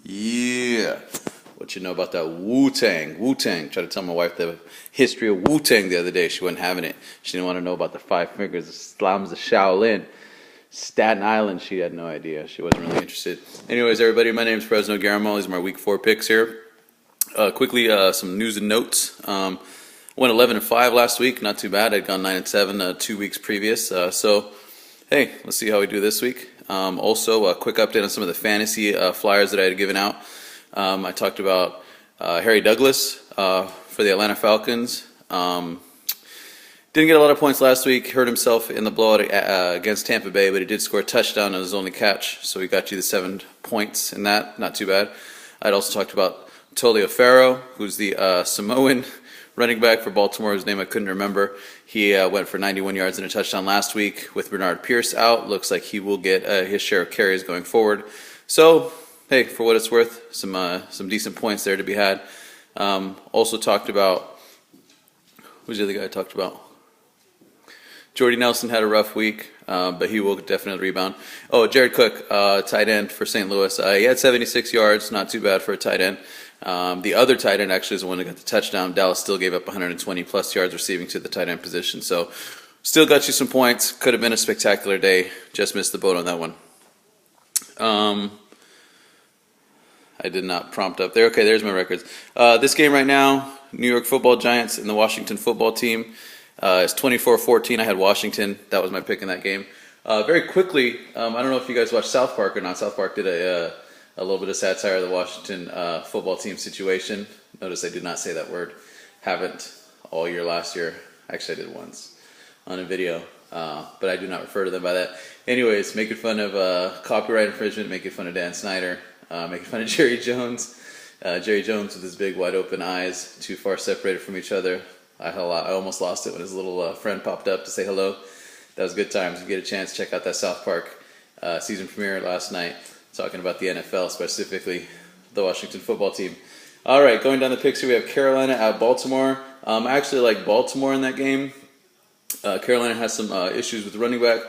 Yeah. What you know about that Wu-Tang? Wu-Tang. Tried to tell my wife the history of Wu-Tang the other day. She wasn't having it. She didn't want to know about the five fingers, the slams of Shaolin. Staten Island, she had no idea. She wasn't really interested. Anyways, everybody, my name is Fresnoguillermo. These are my week 4 picks here. Quickly, some news and notes. Went 11-5 last week. Not too bad. I'd gone 9-7 2 weeks previous. So, hey, let's see how we do this week. Also, a quick update on some of the fantasy flyers that I had given out. I talked about Harry Douglas for the Atlanta Falcons. Didn't get a lot of points last week. Hurt himself in the blowout against Tampa Bay, but he did score a touchdown on his only catch, so he got you the 7 points in that. Not too bad. I'd also talked about Toliaferro, who's the Samoan running back for Baltimore, whose name I couldn't remember. He went for 91 yards and a touchdown last week. With Bernard Pierce out, looks like he will get his share of carries going forward. So, hey, for what it's worth, some decent points there to be had. Also talked about, who's the other guy I talked about? Jordy Nelson had a rough week, but he will definitely rebound. Oh, Jared Cook, tight end for St. Louis. He had 76 yards, not too bad for a tight end. The other tight end actually is the one that got the touchdown. Dallas still gave up 120-plus yards receiving to the tight end position. So still got you some points. Could have been a spectacular day. Just missed the boat on that one. I did not prompt up there. Okay, there's my records. This game right now, New York Football Giants and the Washington Football Team. It's 24-14. I had Washington. That was my pick in that game. Very quickly, I don't know if you guys watched South Park or not. South Park did a little bit of satire of the Washington football team situation. Notice I did not say that word. Haven't all year last year. Actually, I did once on a video, but I do not refer to them by that. Anyways, making fun of copyright infringement, making fun of Dan Snyder, making fun of Jerry Jones. Jerry Jones with his big wide open eyes, too far separated from each other. I almost lost it when his little friend popped up to say hello. That was good times. If you get a chance, check out that South Park season premiere last night, talking about the NFL, specifically the Washington Football Team. All right, going down the picks here, we have Carolina at Baltimore. I actually like Baltimore in that game. Carolina has some issues with running back.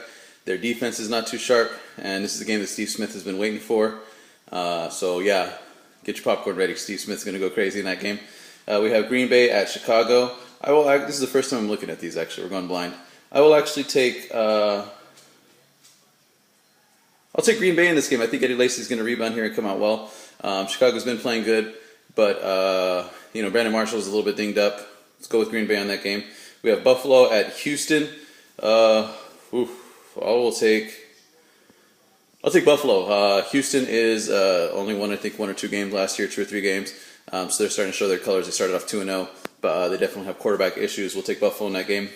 Their defense is not too sharp, and this is a game that Steve Smith has been waiting for. So, yeah, get your popcorn ready. Steve Smith's going to go crazy in that game. We have Green Bay at Chicago. This is the first time I'm looking at these, actually. We're going blind. I will actually take... I'll take Green Bay in this game. I think Eddie Lacy's going to rebound here and come out well. Chicago's been playing good, but Brandon Marshall's a little bit dinged up. Let's go with Green Bay on that game. We have Buffalo at Houston. I'll take Buffalo. Houston is only won, I think, 1 or 2 games last year, 2 or 3 games. So they're starting to show their colors. They started off 2-0, but they definitely have quarterback issues. We'll take Buffalo in that game.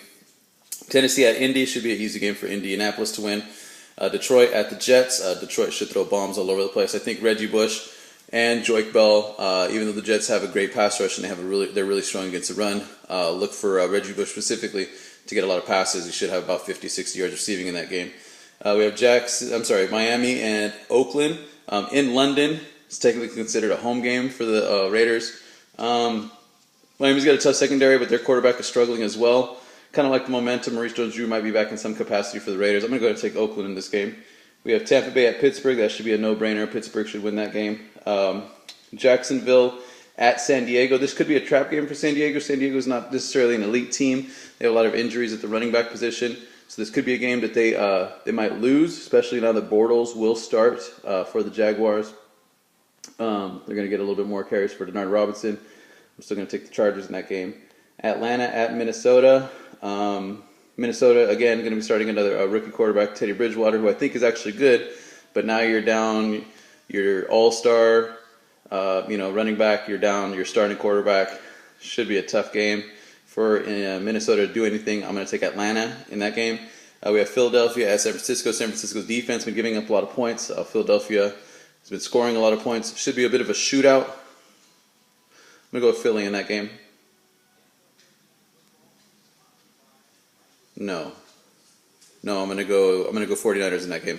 Tennessee at Indy should be an easy game for Indianapolis to win. Detroit at the Jets. Detroit should throw bombs all over the place. I think Reggie Bush and Joique Bell, even though the Jets have a great pass rush and they're really strong against the run, look for Reggie Bush specifically to get a lot of passes. He should have about 50-60 yards receiving in that game. We have Miami and Oakland in London. It's technically considered a home game for the Raiders. Miami's got a tough secondary, but their quarterback is struggling as well. Kind of like the momentum. Maurice Jones-Drew might be back in some capacity for the Raiders. I'm going to go ahead and take Oakland in this game. We have Tampa Bay at Pittsburgh. That should be a no-brainer. Pittsburgh should win that game. Jacksonville at San Diego. This could be a trap game for San Diego. San Diego is not necessarily an elite team. They have a lot of injuries at the running back position. So this could be a game that they might lose, especially now that Bortles will start for the Jaguars. They're going to get a little bit more carries for Denard Robinson. I'm still going to take the Chargers in that game. Atlanta at Minnesota. Minnesota, again, going to be starting another rookie quarterback, Teddy Bridgewater, who I think is actually good. But now you're down your all-star, running back. You're down your starting quarterback. Should be a tough game for Minnesota to do anything. I'm going to take Atlanta in that game. We have Philadelphia at San Francisco. San Francisco's defense has been giving up a lot of points. Philadelphia has been scoring a lot of points. Should be a bit of a shootout. I'm going to go with Philly in that game. No, I'm gonna go 49ers in that game.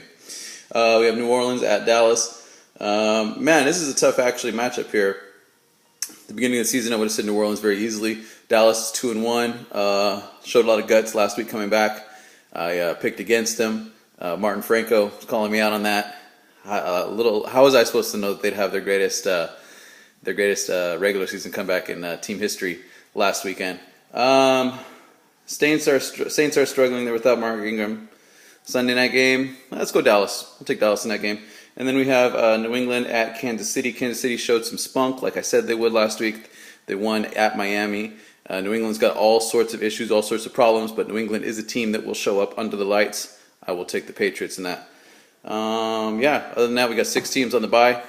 We have New Orleans at Dallas. Man, this is a tough actually matchup here. At the beginning of the season, I would have said New Orleans very easily. Dallas is 2-1. Showed a lot of guts last week coming back. I picked against them. Martin Franco was calling me out on that. How was I supposed to know that they'd have their greatest regular season comeback in team history last weekend? Saints are struggling. They're without Mark Ingram. Sunday night game. Let's go Dallas. We'll take Dallas in that game. And then we have New England at Kansas City. Kansas City showed some spunk, like I said they would last week. They won at Miami. New England's got all sorts of issues, all sorts of problems, but New England is a team that will show up under the lights. I will take the Patriots in that. Other than that, we got 6 teams on the bye.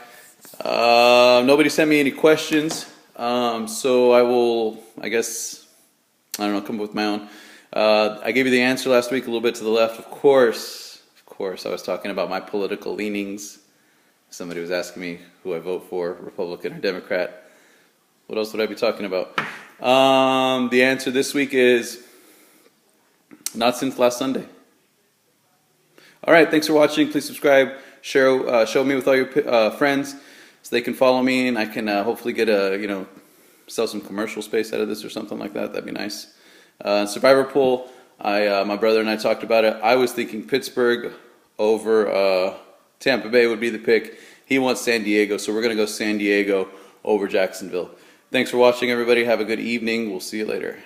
Nobody sent me any questions, so I will, come up with my own. I gave you the answer last week, a little bit to the left. Of course, I was talking about my political leanings. Somebody was asking me who I vote for, Republican or Democrat. What else would I be talking about? The answer this week is not since last Sunday. All right, thanks for watching. Please subscribe, share, show me with all your friends so they can follow me, and I can hopefully get sell some commercial space out of this or something like that. That'd be nice. Survivor pool, my brother and I talked about it. I was thinking Pittsburgh over Tampa Bay would be the pick. He wants San Diego, so we're going to go San Diego over Jacksonville. Thanks for watching, everybody. Have a good evening. We'll see you later.